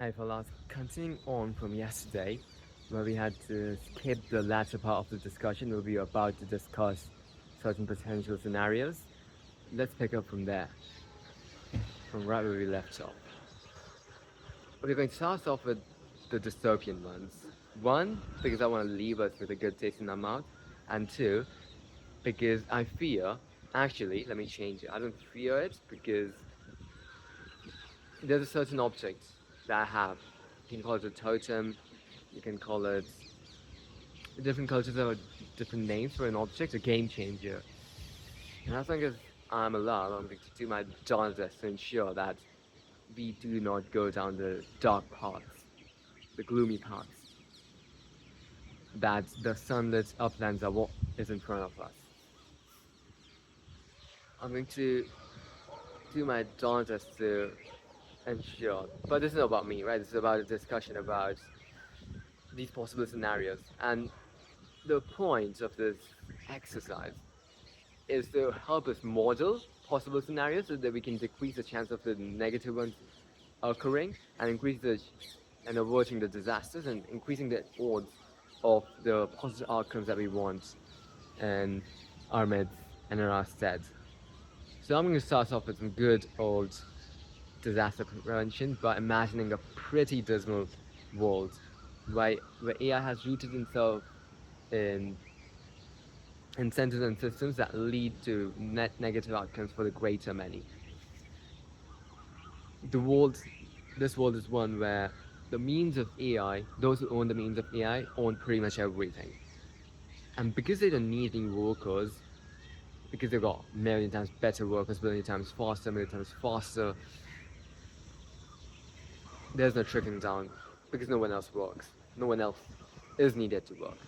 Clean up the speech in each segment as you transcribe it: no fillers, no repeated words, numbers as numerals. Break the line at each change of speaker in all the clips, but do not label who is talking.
Hey fellas, continuing on from yesterday, where we had to skip the latter part of the discussion where we were about to discuss certain potential scenarios. Let's pick up from there, from right where we left off. We're going to start off with the dystopian ones. One, because I want to leave us with a good taste in our mouth, and two, because I fear, actually, let me change it. I don't fear it because there's a certain object that I have. You can call it a totem, you can call it different cultures have different names for an object, a game changer. And as long as I'm alive, I'm going to do my darndest to ensure that we do not go down the dark paths, the gloomy paths, that the sunlit uplands are what is in front of us. I'm going to do my darndest to ensure, but this is not about me, right? This is about a discussion about these possible scenarios. And the point of this exercise is to help us model possible scenarios so that we can decrease the chance of the negative ones occurring and increase the and averting the disasters and increasing the odds of the positive outcomes that we want in our midst and in our stead. So I'm going to start off with some good old disaster prevention by imagining a pretty dismal world, right, where AI has rooted itself in incentives and systems that lead to net negative outcomes for the greater many. The world, this world is one where the means of AI, those who own the means of AI, own pretty much everything. And because they don't need any workers, because they've got a million times better workers, a million times faster, there's no trickling down because no one else works. No one else is needed to work.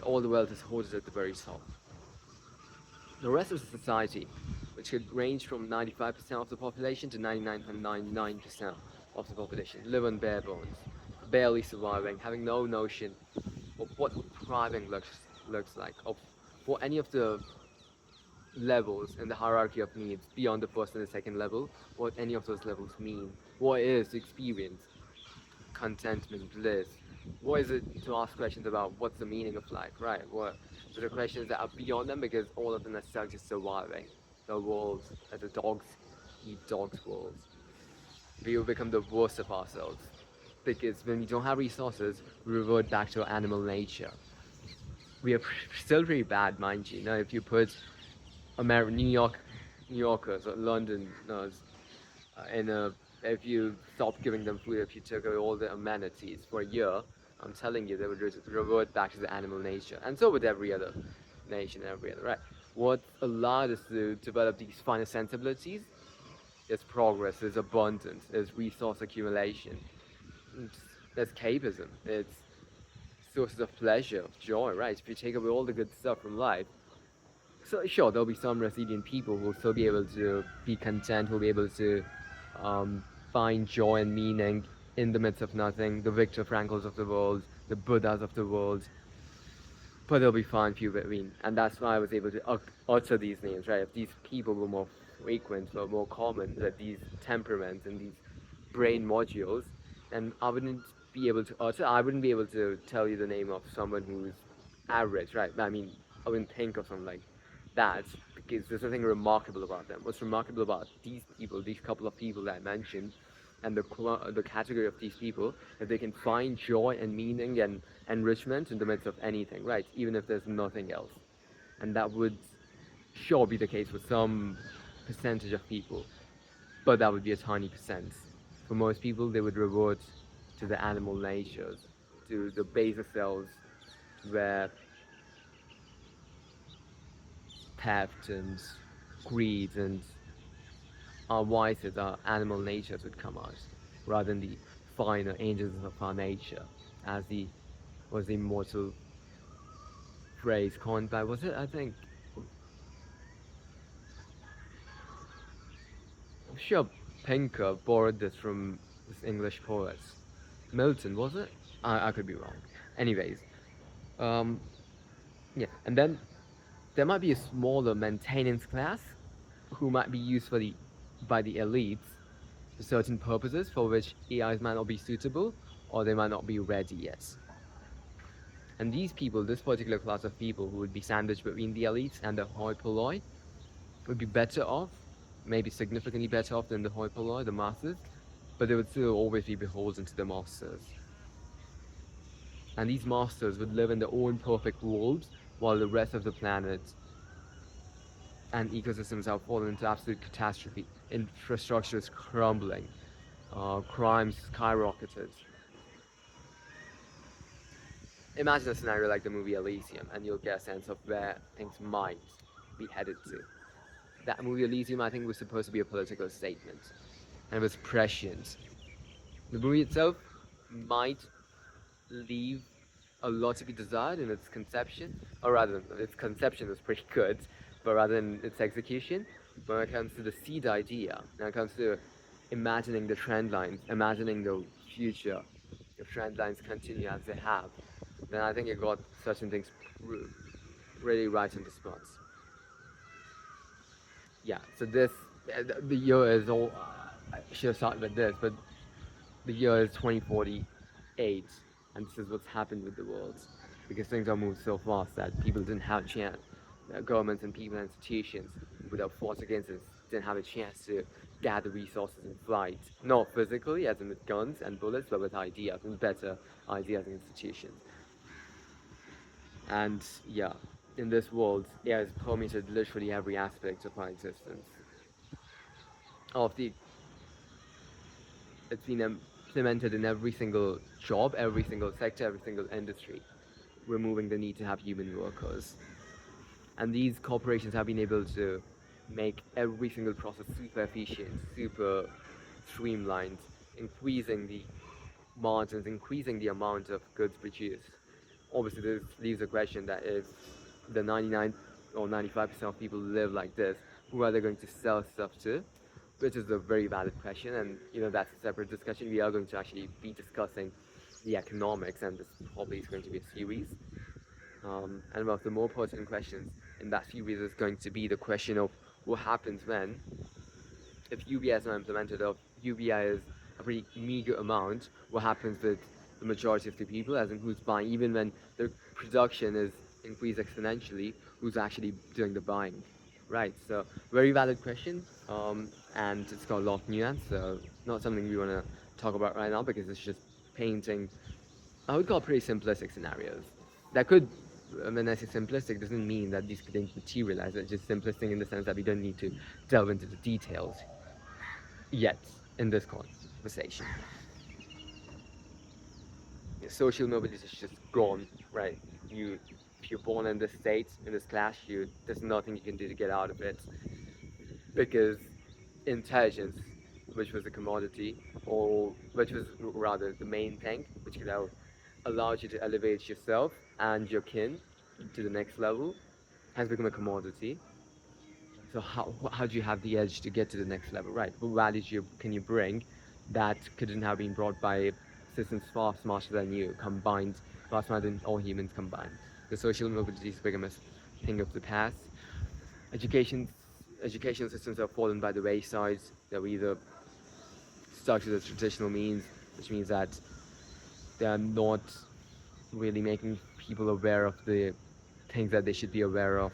All the wealth is hoarded at the very top. The rest of society, which could range from 95% of the population to 99.99% of the population, live on bare bones, barely surviving, having no notion of what thriving looks like, of what any of the levels in the hierarchy of needs beyond the first and the second level, what any of those levels mean, what is experience, contentment, bliss. What is it to ask questions about what's the meaning of life, right? What are the questions that are beyond them because all of them are stuck just surviving. The world, as the dogs eat dogs' worlds. We will become the worst of ourselves because when we don't have resources, we revert back to our animal nature. We are still pretty bad, mind you. Now, if you put New Yorkers or Londoners in a if you stopped giving them food, if you took away all the amenities for a year, I'm telling you, they would revert back to the animal nature. And so would every other nation, every other, right? What allowed us to develop these finer sensibilities is progress, is abundance, is resource accumulation. It's, escapism, it's sources of pleasure, of joy, right? If you take away all the good stuff from life, so sure, there'll be some resilient people who will still be able to be content, who will be able to um, find joy and meaning in the midst of nothing. The Viktor Frankls of the world, the Buddhas of the world, but there'll be fine few between, and that's why I was able to utter these names. Right, if these people were more frequent, were more common, that these temperaments and these brain modules, then I wouldn't be able to utter. I wouldn't be able to tell you the name of someone who's average, right? I mean, I wouldn't think of someone like that because there's nothing remarkable about them. What's remarkable about these people, these couple of people that I mentioned, and the category of these people, if they can find joy and meaning and enrichment in the midst of anything, right? Even if there's nothing else, and that would sure be the case for some percentage of people, but that would be a tiny percent. For most people, they would revert to the animal natures, to the baser cells, where theft and greed and our vices, our animal natures would come out, rather than the finer angels of our nature, as the was the immortal phrase coined by, was it? I think I'm sure Pinker borrowed this from this English poet. Milton, was it? I could be wrong. Anyways, um, yeah, and then there might be a smaller maintenance class who might be used for the by the elites certain purposes for which AIs might not be suitable or they might not be ready yet. And these people, this particular class of people who would be sandwiched between the elites and the hoi polloi, would be better off, maybe significantly better off than the hoi polloi, the masses, but they would still always be beholden to the masters. And these masters would live in their own perfect worlds while the rest of the planet and ecosystems have fallen into absolute catastrophe. Infrastructure is crumbling, crime skyrocketed. Imagine a scenario like the movie Elysium, and you'll get a sense of where things might be headed to. That movie Elysium, I think, was supposed to be a political statement, and it was prescient. The movie itself might leave a lot to be desired in its conception, or rather, its conception was pretty good, but rather than its execution, when it comes to the seed idea, when it comes to imagining the trend lines, imagining the future, if trend lines continue as they have, then I think it got certain things really right in the spots. Yeah, so this, the year is all, I should have started with this, but the year is 2048, and this is what's happened with the world, because things are moved so fast that people didn't have a chance. Governments and people and institutions, without force against us, didn't have a chance to gather resources in flight. Not physically, as in with guns and bullets, but with ideas and better ideas and institutions. And yeah, in this world, AI has permeated literally every aspect of our existence. Of the, it's been implemented in every single job, every single sector, every single industry, removing the need to have human workers. And these corporations have been able to make every single process super efficient, super streamlined, increasing the margins, increasing the amount of goods produced. Obviously, this leaves a question that if the 99 or 95% of people live like this, who are they going to sell stuff to? Which is a very valid question, and that's a separate discussion. We are going to actually be discussing the economics, and this probably is going to be a series. And one of the more pertinent questions in that series is going to be the question of what happens when, if UBI is not implemented, or UBI is a pretty meager amount, what happens with the majority of the people, as in who's buying, even when the production is increased exponentially, who's actually doing the buying, right? So very valid question, and it's got a lot of nuance, so not something we want to talk about right now because it's just painting, I would call pretty simplistic scenarios. That could, when I say simplistic, doesn't mean that these things materialize. It's just simplistic in the sense that we don't need to delve into the details yet in this conversation. Social mobility is just gone, right? If you're born in this state, in this class, there's nothing you can do to get out of it, because intelligence, which was a commodity, or which was rather the main thing, which could have allowed you to elevate yourself and your kin to the next level, has become a commodity. So how do you have the edge to get to the next level, right? What values can you bring that couldn't have been brought by systems far smarter than you combined, far smarter than all humans combined? The social mobility has become a thing of the past. Education Educational systems have fallen by the wayside. They're either stuck to the traditional means, which means that they are not really making people aware of the things that they should be aware of.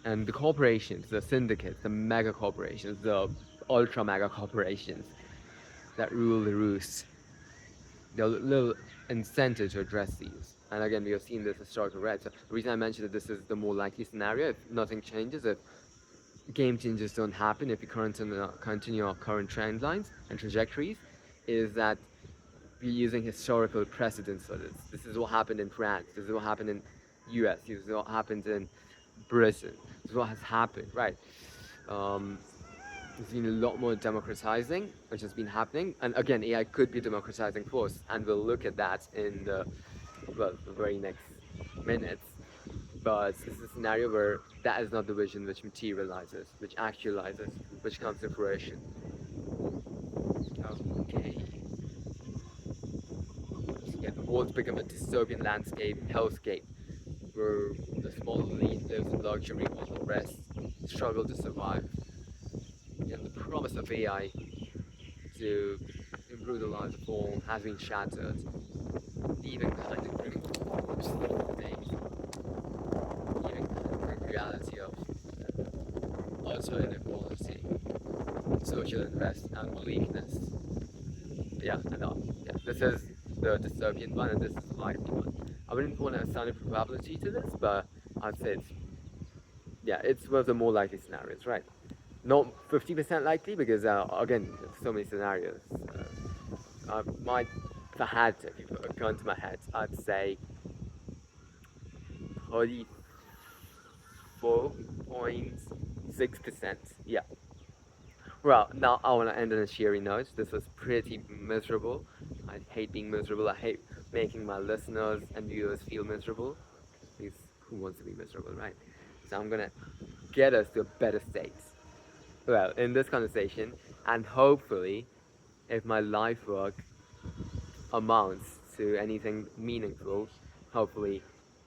And the corporations, the syndicates, the mega corporations, the ultra mega corporations that rule the roost, they're little incentive to address these. And again, we have seen this historical red. So the reason I mentioned that this is the more likely scenario, if nothing changes, if game changes don't happen, if we continue our current trend lines and trajectories, is that we're using historical precedents for this. This is what happened in France. This is what happened in US. This is what happened in Britain. This is what has happened, right? There's been a lot more democratizing, which has been happening. And again, AI could be a democratizing force, and we'll look at that in the very next minutes. But this is a scenario where that is not the vision which materializes, which actualizes, which comes to fruition. Okay. So yeah, the world's become a dystopian landscape, hellscape, where the small elite lives in luxury while the rest struggle to survive. And the promise of AI to improve the lives of all has been shattered, leaving behind the grim days, leaving behind the grim reality of utter inequality, social unrest, and weakness. Yeah, I know. Yeah, this is the dystopian one, and this is the likely one. I wouldn't want to assign a probability to this, but I'd say it's yeah, it's one of the more likely scenarios, right? Not 50% likely because again, there's so many scenarios. My if I had to, if you put a gun to my head, I'd say 34.6%. Yeah. Well, now I want to end on a cheery note. This was pretty miserable. I hate being miserable. I hate making my listeners and viewers feel miserable. Because who wants to be miserable, right? So I'm gonna get us to a better state. Well, in this conversation, and hopefully, if my life work amounts to anything meaningful, hopefully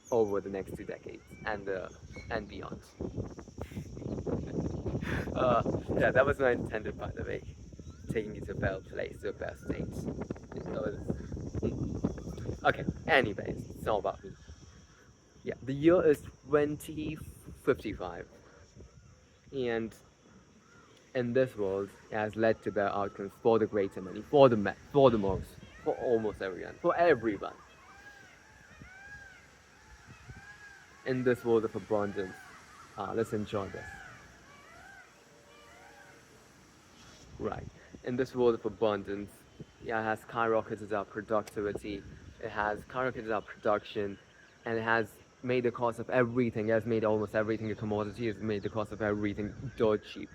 over the next 2 decades and beyond. Uh, yeah, that was not intended, by the way. Taking you to a better place, to a better state. That was okay. Anyways, it's not about me. Yeah, the year is 2055, and in this world, it has led to better outcomes for the greater many, for the most, for almost everyone, for everyone. In this world of abundance, let's enjoy this. Right. In this world of abundance, yeah, it has skyrocketed our productivity, it has skyrocketed our production, and it has made the cost of everything, it has made almost everything a commodity, it has made the cost of everything dirt cheap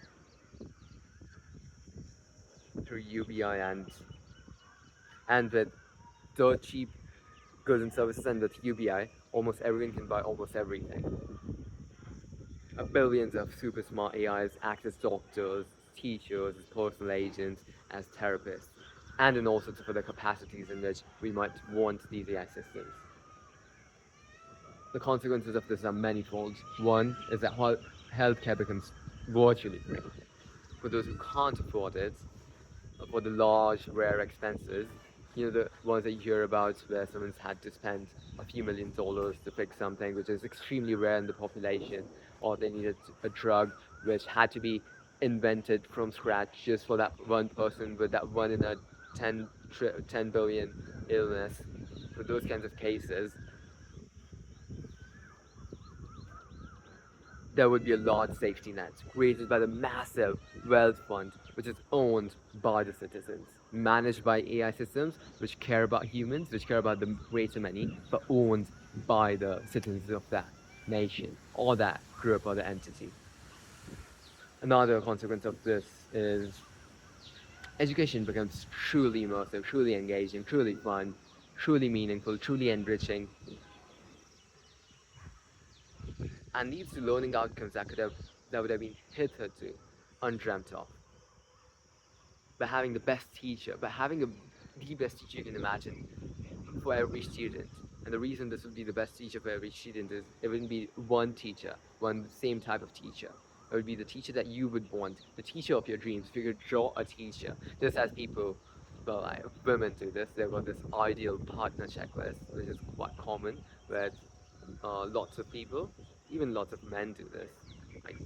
through UBI and with dirt cheap goods and services and with UBI, almost everyone can buy almost everything. Billions of super smart AIs act as doctors, teachers, as personal agents, as therapists, and in all sorts of other capacities in which we might want these AI systems. The consequences of this are manifold. One is that healthcare becomes virtually free. For those who can't afford it, for the large, rare expenses, you know, the ones that you hear about where someone's had to spend a few $1 million to fix something which is extremely rare in the population, or they needed a drug which had to be invented from scratch just for that one person with that one in a 10 billion illness. For those kinds of cases, there would be a large safety net created by the massive wealth fund, which is owned by the citizens, managed by AI systems, which care about humans, which care about the greater many, but owned by the citizens of that nation or that group or the entity. Another consequence of this is education becomes truly immersive, truly engaging, truly fun, truly meaningful, truly enriching, and leads to learning outcomes that would have been hitherto undreamt of. By having the best teacher, by having the best teacher you can imagine for every student. And the reason this would be the best teacher for every student is it wouldn't be one teacher, one same type of teacher. It would be the teacher that you would want, the teacher of your dreams. If you could draw a teacher, just as people, well, like women do this, they've got this ideal partner checklist, which is quite common, where lots of people, even lots of men do this. Like,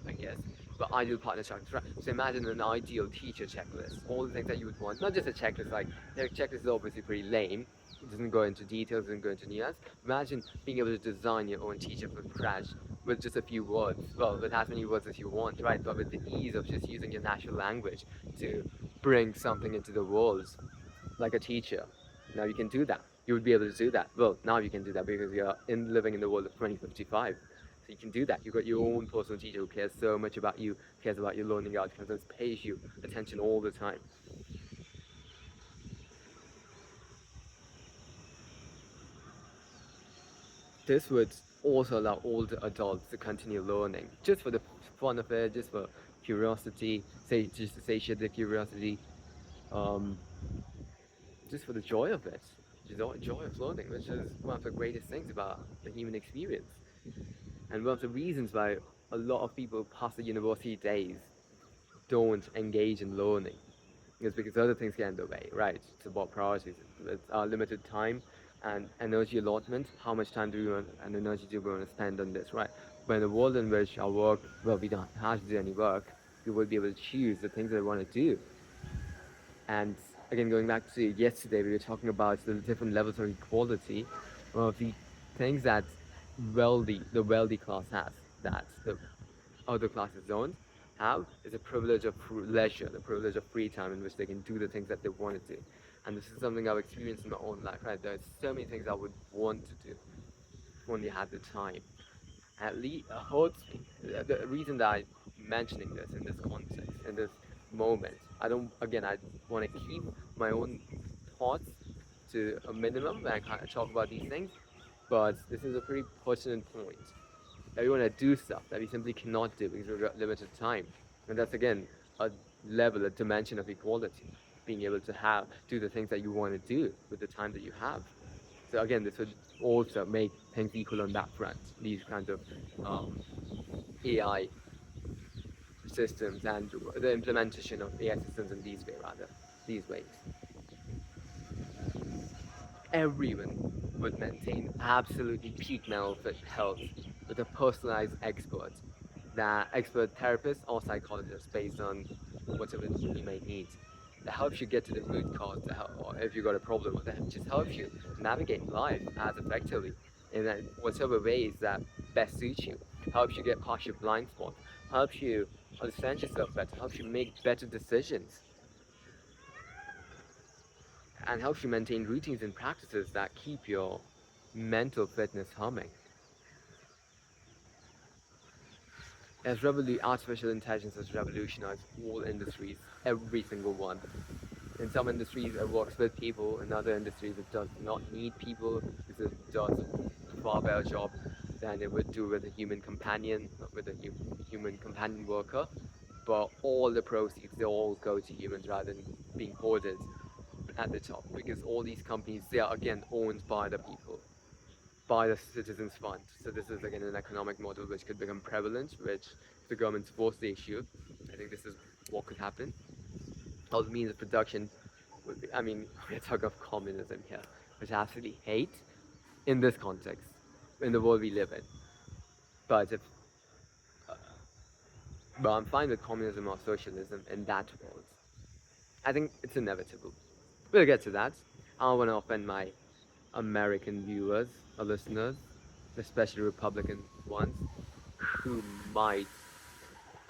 I guess. But ideal partner checklist, right? So imagine an ideal teacher checklist. All the things that you would want, not just a checklist. Like their checklist is obviously pretty lame. It doesn't go into details, doesn't go into nuance. Imagine being able to design your own teacher from scratch with just a few words. Well, with as many words as you want, right? But with the ease of just using your natural language to bring something into the world, like a teacher. Now you can do that. You would be able to do that. Well, now you can do that because you're living in the world of 2055. So you can do that. You've got your own personal teacher who cares so much about you, cares about your learning outcomes, and pays you attention all the time. This would also allow older adults to continue learning, just for the fun of it, just for curiosity, just to satiate their curiosity, um, just for the joy of it, joy of learning, which is one of the greatest things about the human experience. And one of the reasons why a lot of people past the university days don't engage in learning. It's because other things get in the way, right? It's about priorities. It's our limited time and energy allotment. How much time do we want and energy do we want to spend on this, right? But in a world in which our work, well, we don't have to do any work, we will be able to choose the things that we want to do. And again, going back to yesterday, we were talking about the different levels of equality. One of the things that the wealthy class has, that the other classes don't have, is a privilege of leisure, the privilege of free time in which they can do the things that they want to do. And this is something I've experienced in my own life, right? There's so many things I would want to do if only I had the time. At least hurts me. The reason that I'm mentioning this in this context, in this moment, I don't. Again, I want to keep my own thoughts to a minimum when I kind of talk about these things. But this is a pretty pertinent point that we want to do stuff that we simply cannot do because we've got limited time, and that's again a level, a dimension of equality, being able to have do the things that you want to do with the time that you have. So again, this would also make things equal on that front. These kinds of AI systems and the implementation of AI systems in these way rather these ways. Everyone would maintain absolutely peak mental fit health with a personalized expert, that expert therapist or psychologist based on whatever you may need. That helps you get to the root cause, or if you got a problem with that, just helps you navigate life as effectively in whatever ways that best suits you. Helps you get past your blind spot. Helps you understand yourself better. Helps you make better decisions and helps you maintain routines and practices that keep your mental fitness humming. Artificial intelligence has revolutionized all industries, every single one. In some industries, it works with people. In other industries, it does not need people because it does a far better job than it would do with a human companion, with a human companion worker. But all the proceeds, they all go to humans rather than being hoarded at the top because all these companies, they are again owned by the people, by the citizens fund. So this is again an economic model which could become prevalent, which if the government supports the issue, I think this is what could happen. All the means of production would be, I mean, we're talking of communism here, which I absolutely hate in this context, in the world we live in. But if but I'm fine with communism or socialism in that world. I think it's inevitable. We'll get to that. I don't want to offend my American viewers or listeners, especially Republican ones, who might,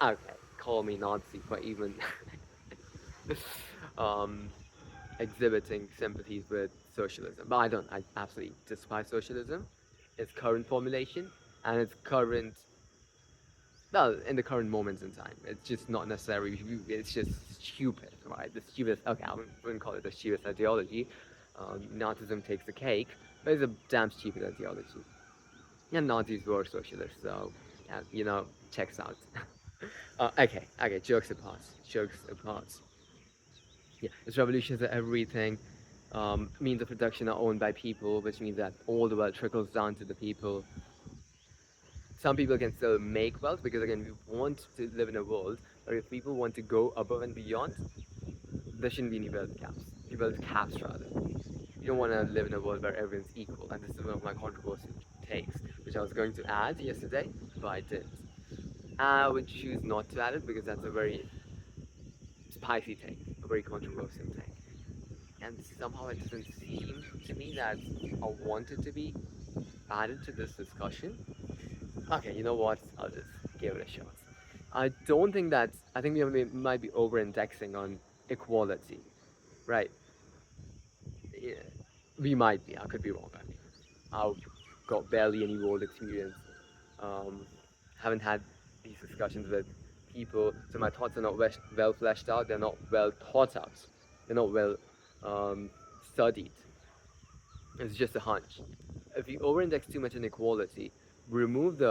okay, call me Nazi for even um, exhibiting sympathies with socialism. But I don't. I absolutely despise socialism, its current formulation, and its current, well, in the current moments in time. It's just not necessary. It's just stupid, right? The stupid, okay, I wouldn't call it the stupid ideology. Nazism takes the cake, but it's a damn stupid ideology. And Nazis were socialists, so yeah, checks out. Okay, jokes apart. Jokes apart. Yeah, it's revolutions are everything. Means of production are owned by people, which means that all the wealth trickles down to the people. Some people can still make wealth because again, we want to live in a world where if people want to go above and beyond, there shouldn't be any wealth caps. Wealth caps rather. You don't want to live in a world where everyone's equal, and this is one of my controversial takes, which I was going to add yesterday, but I didn't. I would choose not to add it because that's a very spicy take, a very controversial take. And somehow it doesn't seem to me that I want it to be added to this discussion. Okay, you know what? I'll just give it a shot. I think we might be over indexing on equality, right? Yeah, we might be. I could be wrong. I mean, I've got barely any world experience. Um, haven't had these discussions with people, so my thoughts are not well fleshed out. They're not well thought out. They're not well um, studied. It's just a hunch. If you over-index too much on equality, remove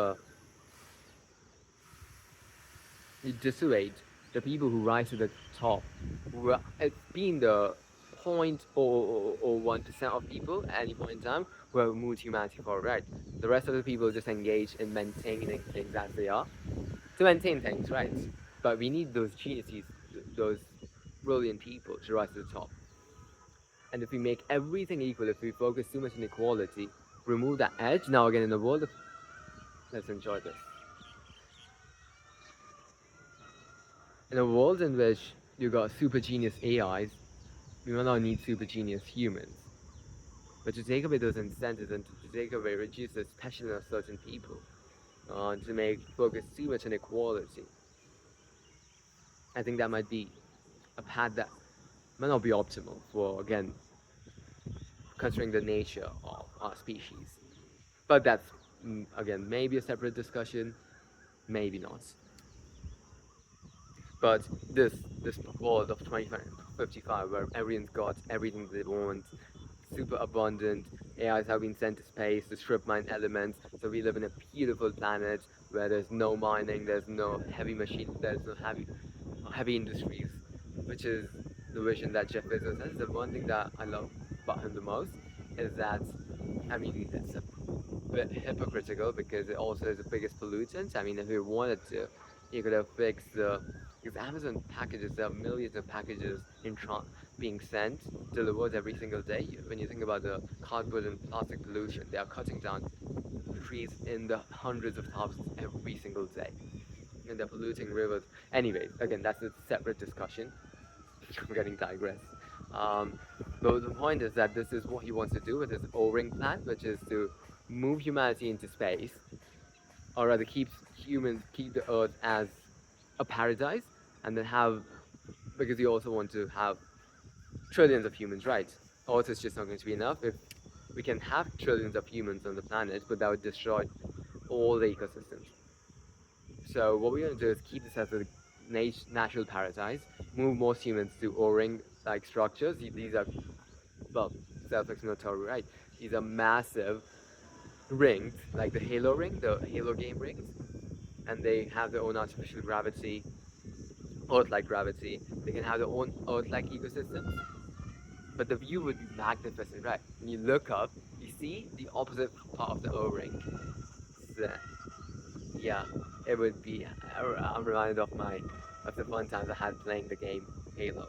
you dissuade the people who rise to the top, it's being the 0.001% of people at any point in time who have moved humanity forward, right? The rest of the people just engage in maintaining things as they are to maintain things, right? But we need those geniuses, those brilliant people to rise to the top. And if we make everything equal, if we focus too much on equality, remove that edge. Now again, in the world of, let's enjoy this. In a world in which you got super genius AIs, we will not need super genius humans. But to take away those incentives and to take away, reduce the specialness of certain people, to make focus too much on equality, I think that might be a path that might not be optimal for, again, considering the nature of our species. But that's, again, maybe a separate discussion, maybe not. But this world of 2055, where everyone's got everything they want, super abundant, AIs have been sent to space to strip mine elements, so we live in a beautiful planet where there's no mining, there's no heavy machine, there's no heavy industries, which is the vision that Jeff Bezos has. The one thing that I love about him the most is that, I mean, it's a bit hypocritical because it also is the biggest pollutant. I mean, if he wanted to, he could have fixed the, because Amazon packages, there are millions of packages being sent, delivered every single day. When you think about the cardboard and plastic pollution, they are cutting down trees in the hundreds of thousands every single day, and they're polluting rivers. Anyways, again, that's a separate discussion. I'm getting digressed. Um, but the point is that this is what he wants to do with his O-ring plan, which is to move humanity into space, or rather keep the Earth as a paradise, and then have, because you also want to have trillions of humans, right? Earth is just not going to be enough. If we can have trillions of humans on the planet, but that would destroy all the ecosystems. So what we're going to do is keep this as a natural paradise, move most humans to O-ring like structures. These are, well, self-explanatory, right? These are massive rings, like the Halo ring, the Halo game rings, and they have their own artificial gravity, Earth-like gravity. They can have their own Earth-like ecosystems, but the view would be magnificent, right? When you look up, you see the opposite part of the O-ring. So, yeah, it would be. I'm reminded of the fun times I had playing the game Halo.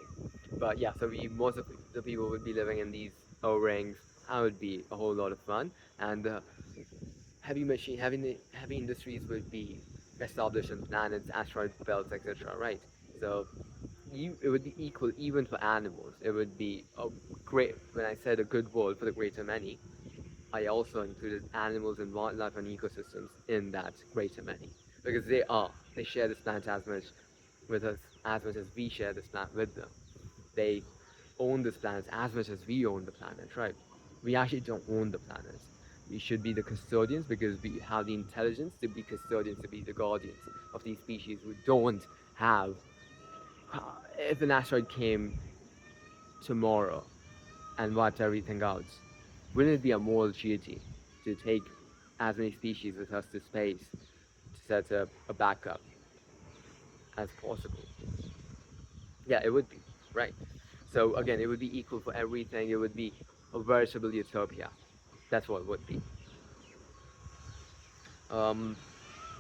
But yeah, so most of the people would be living in these O-rings. That would be a whole lot of fun, and heavy industries would be established on planets, asteroid belts, etc. Right? So it would be equal even for animals. It would be a great. When I said a good world for the greater many, I also included animals and wildlife and ecosystems in that greater many because they share this planet as much with us as much as we share this planet with them. They own this planet as much as we own the planet, right? We actually don't own the planet. We should be the custodians because we have the intelligence to be custodians, to be the guardians of these species who don't have. If an asteroid came tomorrow and wiped everything out, wouldn't it be a moral duty to take as many species with us to space to set up a backup as possible? Yeah, it would be, right? So again, it would be equal for everything. It would be a veritable utopia. That's what it would be. Um,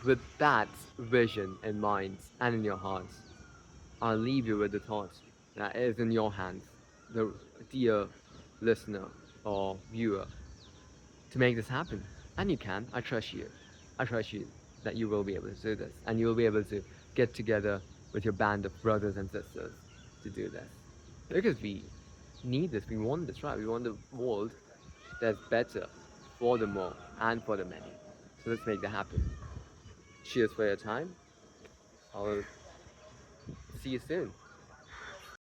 with that vision in mind and in your hearts, I'll leave you with the thought that it is in your hands, the dear listener or viewer, to make this happen. And you can. I trust you. I trust you that you will be able to do this. And you will be able to get together with your band of brothers and sisters to do this. Because we need this. We want this, right? We want the world that's better for the more and for the many. So let's make that happen. Cheers for your time. I'll see you soon.